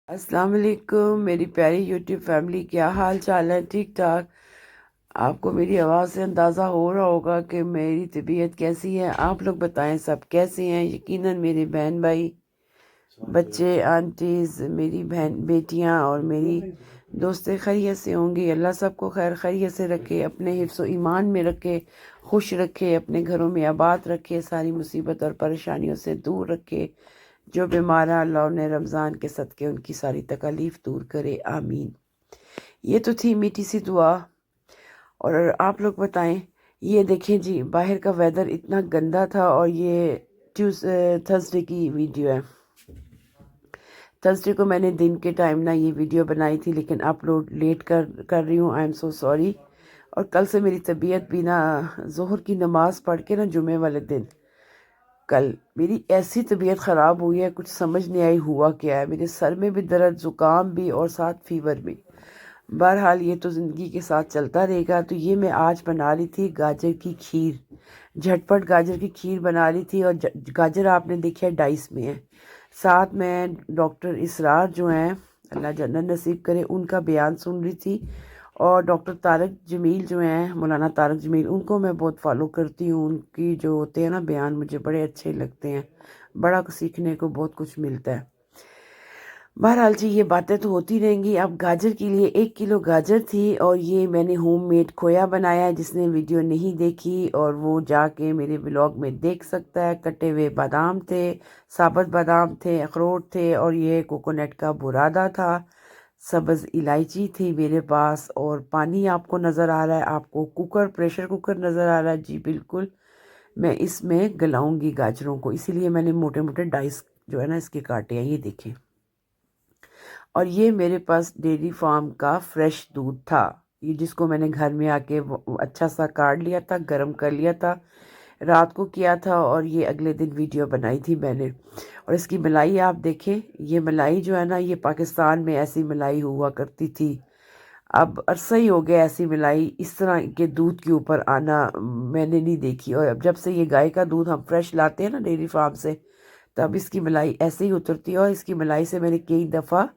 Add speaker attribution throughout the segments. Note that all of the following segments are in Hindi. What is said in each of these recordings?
Speaker 1: अस्सलाम वालेकुम मेरी प्यारी यूट्यूब फैमिली, क्या हाल चाल है? ठीक ठाक। आपको मेरी आवाज़ से अंदाज़ा हो रहा होगा कि मेरी तबीयत कैसी है। आप लोग बताएं, सब कैसे हैं? यकीनन मेरे बहन भाई, बच्चे, आंटीज़, मेरी बहन बेटियां और मेरी दोस्तें खैरियत से होंगी। अल्लाह सबको खैर खैरियत से रखे, अपने हिफ्स व ईमान में रखे, खुश रखे, अपने घरों में आबाद रखे, सारी मुसीबत और परेशानियों से दूर रखे। जो बीमार हैं अल्लाह उन्हें रमज़ान के सदक़े उनकी सारी तकलीफ़ दूर करे, आमीन। ये तो थी मीठी सी दुआ। और आप लोग बताएं, ये देखें जी, बाहर का वेदर इतना गंदा था। और ये थर्सडे की वीडियो है। थर्सडे को मैंने दिन के टाइम ना ये वीडियो बनाई थी, लेकिन अपलोड लेट कर रही हूँ। I am so sorry. और कल से मेरी तबीयत भी ना, ज़ोहर की नमाज़ पढ़ के ना जुमे वाले दिन कल मेरी ऐसी तबीयत ख़राब हुई है, कुछ समझ नहीं आई हुआ क्या है। मेरे सर में भी दर्द, ज़ुकाम भी और साथ फीवर भी। बहरहाल ये तो ज़िंदगी के साथ चलता रहेगा। तो ये मैं आज बना रही थी गाजर की खीर, झटपट गाजर की खीर बना रही थी। और गाजर आपने देखा है डाइस में है। साथ में डॉक्टर इसरार जो हैं, अल्लाह जन्नत नसीब करे, उनका बयान सुन रही थी। और डॉक्टर तारक जमील जो हैं, मौलाना तारक जमील, उनको मैं बहुत फॉलो करती हूँ। उनकी जो होते हैं ना बयान, मुझे बड़े अच्छे लगते हैं। बड़ा सीखने को बहुत कुछ मिलता है। बहरहाल जी, ये बातें तो होती रहेंगी। अब गाजर के लिए 1 किलो गाजर थी, और ये मैंने होममेड खोया बनाया है। जिसने वीडियो नहीं देखी और वो जाके मेरे ब्लॉग में देख सकता है। कटे हुए बादाम थे, साबुत बादाम थे, अखरोट थे, और ये कोकोनट का बुरादा था। सब्ज़ इलायची थी मेरे पास। और पानी आपको नज़र आ रहा है, आपको प्रेशर कुकर नज़र आ रहा है जी, बिल्कुल। मैं इसमें गलाऊंगी गाजरों को, इसीलिए मैंने मोटे मोटे डाइस जो है ना इसके काटे हैं, ये देखें। और ये मेरे पास डेयरी फार्म का फ्रेश दूध था, ये जिसको मैंने घर में आके अच्छा सा काट लिया था, गरम कर लिया था, रात को किया था। और ये अगले दिन वीडियो बनाई थी मैंने। और इसकी मलाई आप देखें, ये मलाई जो है ना, ये पाकिस्तान में ऐसी मलाई हुआ करती थी। अब अरसा ही हो गया ऐसी मलाई इस तरह के दूध के ऊपर आना मैंने नहीं देखी। और अब जब से ये गाय का दूध हम फ्रेश लाते हैं ना डेयरी फार्म से, तब इसकी मलाई ऐसे ही उतरती है। और इसकी मलाई से मैंने कई दफ़ा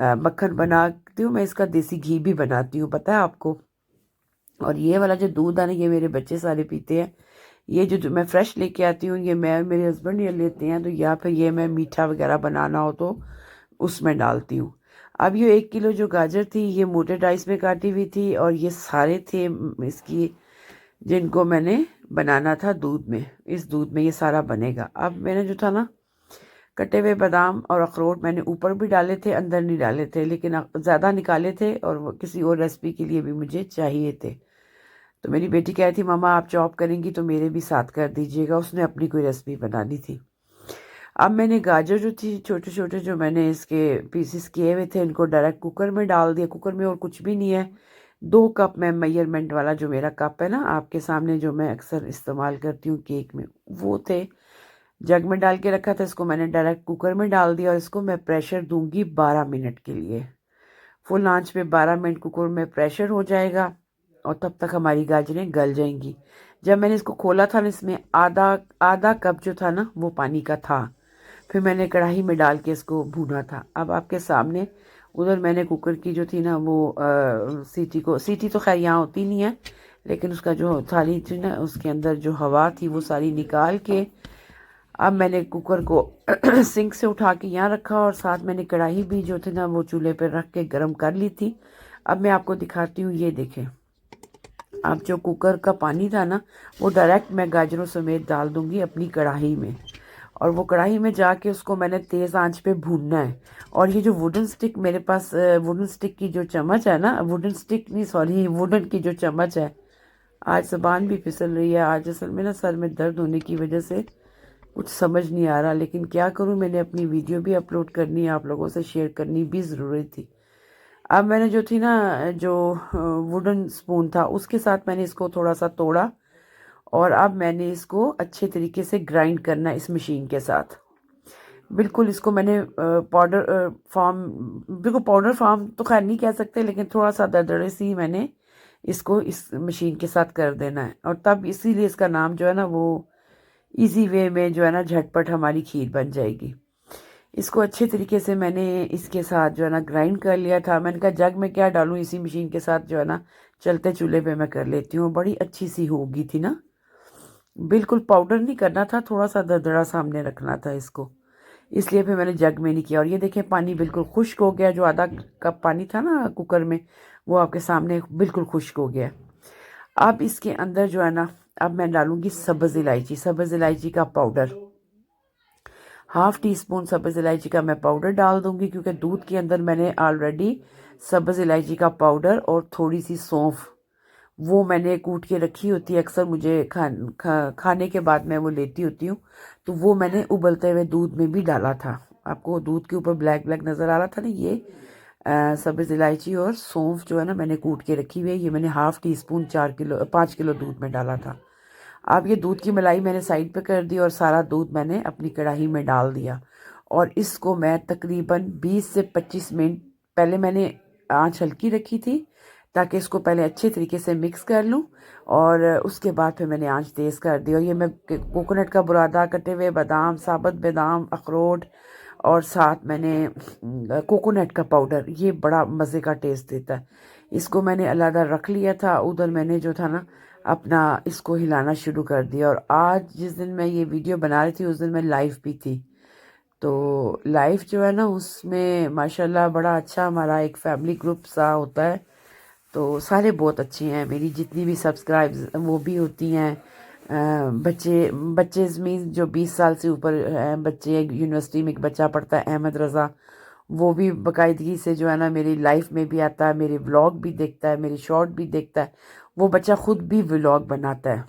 Speaker 1: मक्खन बनाती हूँ। मैं इसका देसी घी भी बनाती हूँ, पता है आपको। और ये वाला जो दूध है ना, ये मेरे बच्चे सारे पीते हैं। ये जो मैं फ्रेश लेके आती हूँ, ये मैं मेरे हस्बैंड ये लेते हैं। तो या फिर ये मैं मीठा वगैरह बनाना हो तो उसमें डालती हूँ। अब ये 1 किलो जो गाजर थी, ये मोटे डाइस में काटी हुई थी। और ये सारे थे इसकी, जिनको मैंने बनाना था दूध में। इस दूध में ये सारा बनेगा। अब मैंने जो था ना, कटे हुए बादाम और अखरोट मैंने ऊपर भी डाले थे, अंदर नहीं डाले थे, लेकिन ज़्यादा निकाले थे। और वो किसी और रेसिपी के लिए भी मुझे चाहिए थे। तो मेरी बेटी कह रही थी, मामा आप चॉप करेंगी तो मेरे भी साथ कर दीजिएगा। उसने अपनी कोई रेसिपी बनानी थी। अब मैंने गाजर जो थी छोटे छोटे, जो मैंने इसके पीसेस किए हुए थे, इनको डायरेक्ट कुकर में डाल दिया। कुकर में और कुछ भी नहीं है। 2 कप में मेजरमेंट वाला जो मेरा कप है ना आपके सामने, जो मैं अक्सर इस्तेमाल करती हूँ केक में, वो थे। जग में डाल के रखा था, इसको मैंने डायरेक्ट कुकर में डाल दिया। और इसको मैं प्रेशर दूंगी 12 मिनट के लिए। फुल आंच पे 12 मिनट कुकर में प्रेशर हो जाएगा। और तब तक हमारी गाजरें गल जाएंगी। जब मैंने इसको खोला था ना, इसमें आधा आधा कप जो था ना, वो पानी का था। फिर मैंने कढ़ाई में डाल के इसको भूना था। अब आपके सामने उधर मैंने कुकर की जो थी ना, वो सीटी तो खैर यहाँ होती नहीं है, लेकिन उसका जो थाली थी ना, उसके अंदर जो हवा थी वो सारी निकाल के अब मैंने कुकर को सिंक से उठा के यहाँ रखा। और साथ मैंने कढ़ाई भी जो थी ना, वो चूल्हे पर रख के गर्म कर ली थी। अब मैं आपको दिखाती हूँ, ये देखें। अब जो कुकर का पानी था ना, वो डायरेक्ट मैं गाजरों समेत डाल दूंगी अपनी कढ़ाई में। और वो कढ़ाई में जाके उसको मैंने तेज़ आंच पे भूनना है। और ये जो वुडन स्टिक मेरे पास, वुडन स्टिक की जो चम्मच है ना, वुडन स्टिक नहीं सॉरी, वुडन की जो चम्मच है, आज ज़बान भी फिसल रही है। आज असल में ना सर में दर्द होने की वजह से कुछ समझ नहीं आ रहा, लेकिन क्या करूं, मैंने अपनी वीडियो भी अपलोड करनी है, आप लोगों से शेयर करनी भी ज़रूरी थी। अब मैंने जो थी ना, जो वुडन स्पून था, उसके साथ मैंने इसको थोड़ा सा तोड़ा। और अब मैंने इसको अच्छे तरीके से ग्राइंड करना इस मशीन के साथ। बिल्कुल इसको मैंने पाउडर फॉर्म, बिल्कुल पाउडर फॉर्म तो खैर नहीं कह सकते, लेकिन थोड़ा सा दरदरे सी मैंने इसको इस मशीन के साथ कर देना है। और तब इसीलिए इसका नाम जो है ना, वो इजी वे में जो है ना, झटपट हमारी खीर बन जाएगी। इसको अच्छे तरीके से मैंने इसके साथ जो है ना ग्राइंड कर लिया था। मैंने कहा जग में क्या डालूं, इसी मशीन के साथ जो है ना चलते चूल्हे पे मैं कर लेती हूँ। बड़ी अच्छी सी होगी थी ना। बिल्कुल पाउडर नहीं करना था, थोड़ा सा दरदरा सामने रखना था इसको, इसलिए फिर मैंने जग में नहीं किया। और ये देखें पानी बिल्कुल खुश्क हो गया, जो आधा कप पानी था ना कुकर में वो आपके सामने बिल्कुल खुश्क हो गया। अब इसके अंदर जो है ना, अब मैं डालूंगी सब्ज़ इलायची, सब्ज़ इलायची का पाउडर, हाफ टी स्पून सब्ज़ इलायची का मैं पाउडर डाल दूंगी, क्योंकि दूध के अंदर मैंने ऑलरेडी सब्ज़ इलायची का पाउडर और थोड़ी सी सौंफ वो मैंने कूट के रखी होती है। अक्सर मुझे खाने के बाद मैं वो लेती होती हूँ, तो वो मैंने उबलते हुए दूध में भी डाला था। आपको दूध के ऊपर ब्लैक ब्लैक नज़र आ रहा था ना, ये सब्ज़ इलायची और सौंफ जो है ना मैंने कूट के रखी हुई है। ये मैंने हाफ टी स्पून 5 किलो दूध में डाला था। अब ये दूध की मलाई मैंने साइड पे कर दी और सारा दूध मैंने अपनी कढ़ाई में डाल दिया। और इसको मैं तकरीबन 20 से 25 मिनट, पहले मैंने आंच हल्की रखी थी ताकि इसको पहले अच्छे तरीके से मिक्स कर लूं, और उसके बाद फिर मैंने आंच तेज़ कर दी। और ये मैं कोकोनट का बुरादा, कटे हुए बादाम, साबुत बादाम, अखरोट, और साथ मैंने कोकोनट का पाउडर, ये बड़ा मज़े का टेस्ट देता है। इसको मैंने अलहदा रख लिया था। उधर मैंने जो था ना अपना इसको हिलाना शुरू कर दिया। और आज जिस दिन मैं ये वीडियो बना रही थी उस दिन मैं लाइव भी थी। तो लाइव जो है ना उसमें माशाल्लाह बड़ा अच्छा हमारा एक फैमिली ग्रुप सा होता है। तो सारे बहुत अच्छे हैं, मेरी जितनी भी सब्सक्राइब्स वो भी होती हैं। बच्चे बच्चे मीन जो 20 साल से ऊपर हैं बच्चे, यूनिवर्सिटी में एक बच्चा पढ़ता है अहमद रज़ा, वो भी बाकायदगी से जो है ना मेरी लाइफ में भी आता है, मेरे व्लॉग भी देखता है, मेरी शॉर्ट भी देखता है। वो बच्चा खुद भी व्लॉग बनाता है।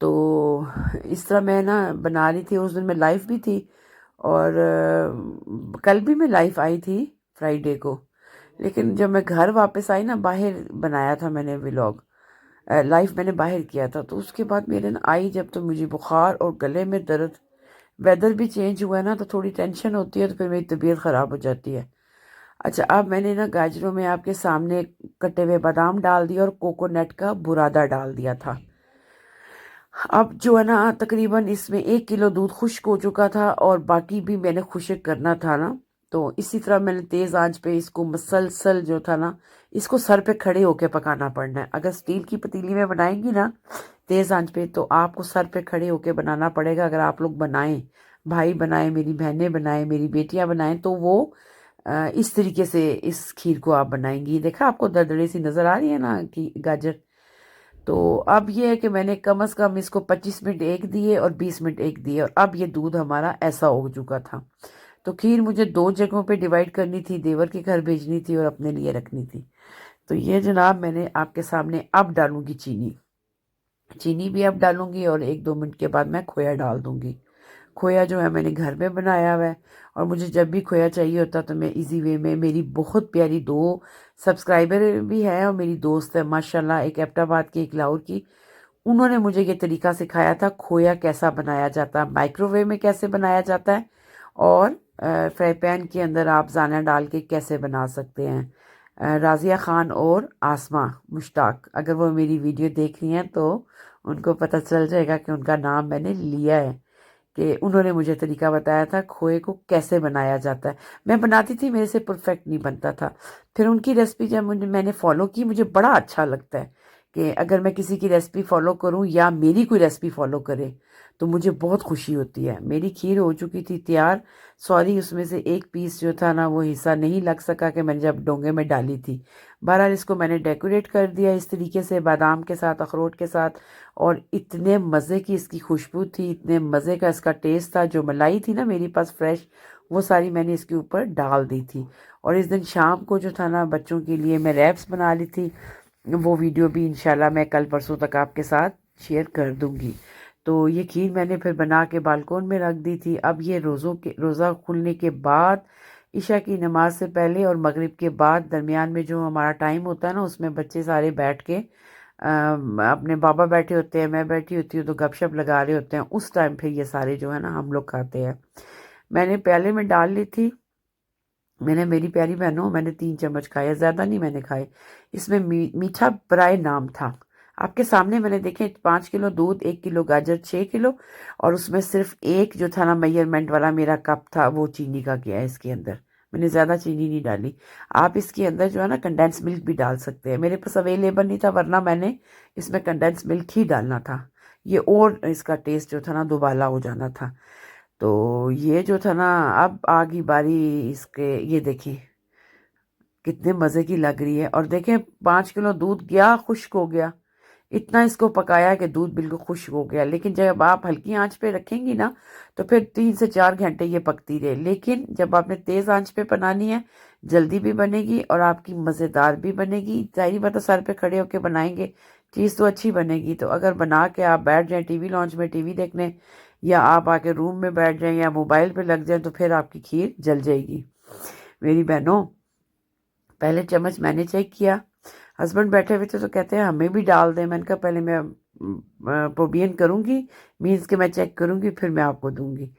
Speaker 1: तो इस तरह मैं ना बना रही थी, उस दिन मैं लाइव भी थी। और कल भी मैं लाइव आई थी फ्राइडे को। लेकिन जब मैं घर वापस आई ना, बाहर बनाया था मैंने व्लॉग, लाइव मैंने बाहर किया था। तो उसके बाद मेरे ना आई जब, तो मुझे बुखार और गले में दर्द, वेदर भी चेंज हुआ है ना तो थोड़ी टेंशन होती है, तो फिर मेरी तबीयत ख़राब हो जाती है। अच्छा, अब मैंने ना गाजरों में आपके सामने कटे हुए बादाम डाल दिया और कोकोनट का बुरादा डाल दिया था। अब जो है ना तकरीबन इसमें 1 किलो दूध खुश्क हो चुका था और बाकी भी मैंने खुश्क करना था ना। तो इसी तरह मैंने तेज़ आंच पे इसको मसलसल जो था ना, इसको सर पे खड़े होके पकाना पड़ना है। अगर स्टील की पतीली में बनाएंगी ना तेज़ आंच पे, तो आपको सर पे खड़े होके बनाना पड़ेगा। अगर आप लोग बनाएं, भाई बनाए, मेरी बहनें बनाएं, मेरी बेटियां बनाएं, तो वो इस तरीके से इस खीर को आप बनाएंगी। देखा आपको दरदरे सी नज़र आ रही है ना कि गाजर। तो अब ये है कि मैंने कम से कम इसको 25 मिनट एक दिए और 20 मिनट एक दिए, और अब ये दूध हमारा ऐसा हो चुका था। तो खीर मुझे 2 जगहों पे डिवाइड करनी थी, देवर के घर भेजनी थी और अपने लिए रखनी थी। तो ये जनाब मैंने आपके सामने अब डालूंगी चीनी, चीनी भी अब डालूंगी, और 1-2 मिनट के बाद मैं खोया डाल दूंगी। खोया जो है मैंने घर में बनाया हुआ है, और मुझे जब भी खोया चाहिए होता तो मैं इजी वे में, मेरी बहुत प्यारी 2 सब्सक्राइबर भी हैं और मेरी दोस्त है माशाल्लाह, एक एबटाबाद की एक लाहौर की, उन्होंने मुझे ये तरीका सिखाया था खोया कैसा बनाया जाता है, माइक्रोवेव में कैसे बनाया जाता है, और फ्राई पैन के अंदर आप ज़ाना डाल के कैसे बना सकते हैं। राज़िया ख़ान और आसमा मुश्ताक, अगर वो मेरी वीडियो देख रही हैं तो उनको पता चल जाएगा कि उनका नाम मैंने लिया है, कि उन्होंने मुझे तरीका बताया था खोए को कैसे बनाया जाता है। मैं बनाती थी, मेरे से परफेक्ट नहीं बनता था। फिर उनकी रेसिपी जब मैंने फॉलो की, मुझे बड़ा अच्छा लगता है कि अगर मैं किसी की रेसिपी फॉलो करूं या मेरी कोई रेसिपी फॉलो करे तो मुझे बहुत खुशी होती है। मेरी खीर हो चुकी थी तैयार, सॉरी उसमें से एक पीस जो था ना वो हिस्सा नहीं लग सका कि मैंने जब डोंगे में डाली थी। बहरहाल इसको मैंने डेकोरेट कर दिया इस तरीके से बादाम के साथ, अखरोट के साथ, और इतने मज़े की इसकी खुशबू थी, इतने मज़े का इसका टेस्ट था। जो मलाई थी ना मेरे पास फ्रेश, वो सारी मैंने इसके ऊपर डाल दी थी। और इस दिन शाम को जो था ना बच्चों के लिए मैं रैप्स बना ली थी, वो वीडियो भी इंशाल्लाह मैं कल परसों तक आपके साथ शेयर कर दूंगी। तो ये खीर मैंने फिर बना के बालकोन में रख दी थी। अब ये रोज़ा खुलने के बाद, इशा की नमाज से पहले और मगरिब के बाद दरमियान में जो हमारा टाइम होता है ना, उसमें बच्चे सारे बैठ के अपने बाबा बैठे होते हैं, मैं बैठी होती हूँ, तो गपशप लगा रहे होते हैं। उस टाइम फिर ये सारे जो है ना हम लोग खाते हैं। मैंने प्याले में डाल ली थी। मैंने, मेरी प्यारी बहनों, मैंने 3 चम्मच खाए, ज़्यादा नहीं मैंने खाए। इसमें मीठा बराए नाम था। आपके सामने मैंने देखे 5 किलो दूध, 1 किलो गाजर, 6 किलो, और उसमें सिर्फ एक जो था ना मेजरमेंट वाला मेरा कप था वो चीनी का गया है इसके अंदर। मैंने ज़्यादा चीनी नहीं डाली। आप इसके अंदर जो है ना कंडेंस मिल्क भी डाल सकते हैं, मेरे पास अवेलेबल नहीं था वरना मैंने इसमें कंडेंस मिल्क ही डालना था, ये और इसका टेस्ट जो था ना दुबाला हो जाना था। तो ये जो था ना, अब आ गई बारी इसके, ये देखें कितने मज़े की लग रही है। और देखें 5 किलो दूध गया, खुश्क हो गया। इतना इसको पकाया कि दूध बिल्कुल खुश्क हो गया। लेकिन जब आप हल्की आंच पे रखेंगी ना तो फिर 3 से 4 घंटे ये पकती रहे। लेकिन जब आपने तेज़ आंच पे बनानी है, जल्दी भी बनेगी और आपकी मज़ेदार भी बनेगी। जाहिर बात है सर पे खड़े होकर बनाएंगे, चीज़ तो अच्छी बनेगी। तो अगर बना के आप बैठ जाएं टीवी लॉन्च में टीवी देखने, या आप आके रूम में बैठ जाएं या मोबाइल पे लग जाएं, तो फिर आपकी खीर जल जाएगी। मेरी बहनों, पहले चम्मच मैंने चेक किया, हस्बैंड बैठे हुए थे तो कहते हैं हमें भी डाल दें। मैंने कहा पहले मैं प्रोबियन करूंगी, मीन्स के मैं चेक करूंगी फिर मैं आपको दूंगी।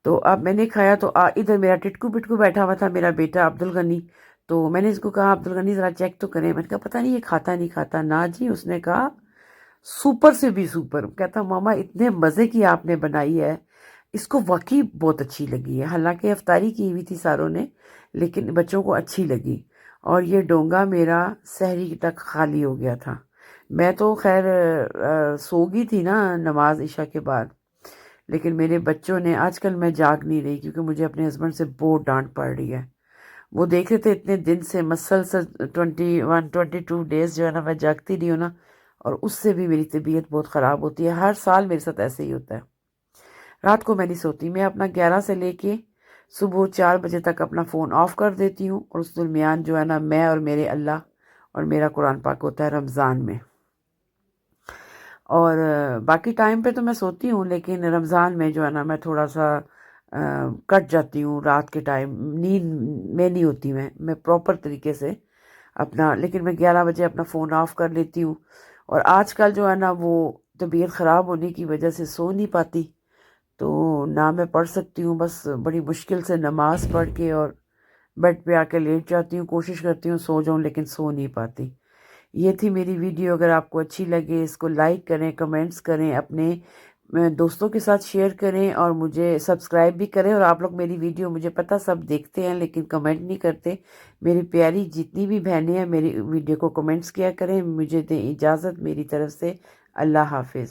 Speaker 1: तो अब मैंने खाया तो इधर मेरा टिटकू पिटकू बैठा हुआ था, मेरा बेटा अब्दुल गनी। तो मैंने इसको कहा अब्दुल गनी ज़रा चेक तो करें। मैंने कहा पता नहीं ये खाता नहीं खाता ना जी। उसने कहा सुपर से भी सुपर। कहता मामा इतने मज़े की आपने बनाई है, इसको वाकई बहुत अच्छी लगी है। हालांकि अफ्तारी की हुई थी सारों ने, लेकिन बच्चों को अच्छी लगी। और ये डोंगा मेरा सहरी तक खाली हो गया था। मैं तो खैर सो गई थी ना नमाज इशा के बाद। लेकिन मेरे बच्चों ने, आजकल मैं जाग नहीं रही क्योंकि मुझे अपने हस्बैंड से बहुत डांट पड़ रही है। वो देख रहे थे इतने दिन से मसलसल 21-22 डेज जो है ना मैं जागती रही हूँ ना, और उससे भी मेरी तबीयत बहुत ख़राब होती है। हर साल मेरे साथ ऐसे ही होता है। रात को मैं नहीं सोती, मैं अपना 11 से लेके सुबह 4 बजे तक अपना फ़ोन ऑफ कर देती हूँ। और उस दरमियान जो है ना मैं और मेरे अल्लाह और मेरा कुरान पाक होता है रमज़ान में। और बाकी टाइम पे तो मैं सोती हूँ, लेकिन रमज़ान में जो है ना मैं थोड़ा सा कट जाती हूँ रात के टाइम। नींद में नहीं होती मैं प्रॉपर तरीके से अपना, लेकिन मैं 11 बजे अपना फ़ोन ऑफ कर लेती हूँ। और आजकल जो है ना वो तबीयत ख़राब होने की वजह से सो नहीं पाती, तो ना मैं पढ़ सकती हूँ। बस बड़ी मुश्किल से नमाज पढ़ के और बेड पे आके लेट जाती हूँ, कोशिश करती हूँ सो जाऊँ लेकिन सो नहीं पाती। ये थी मेरी वीडियो। अगर आपको अच्छी लगे इसको लाइक करें, कमेंट्स करें, अपने दोस्तों के साथ शेयर करें और मुझे सब्सक्राइब भी करें। और आप लोग मेरी वीडियो, मुझे पता सब देखते हैं लेकिन कमेंट नहीं करते। मेरी प्यारी जितनी भी बहनें हैं मेरी वीडियो को कमेंट्स किया करें। मुझे दें इजाज़त, मेरी तरफ से अल्लाह हाफिज़।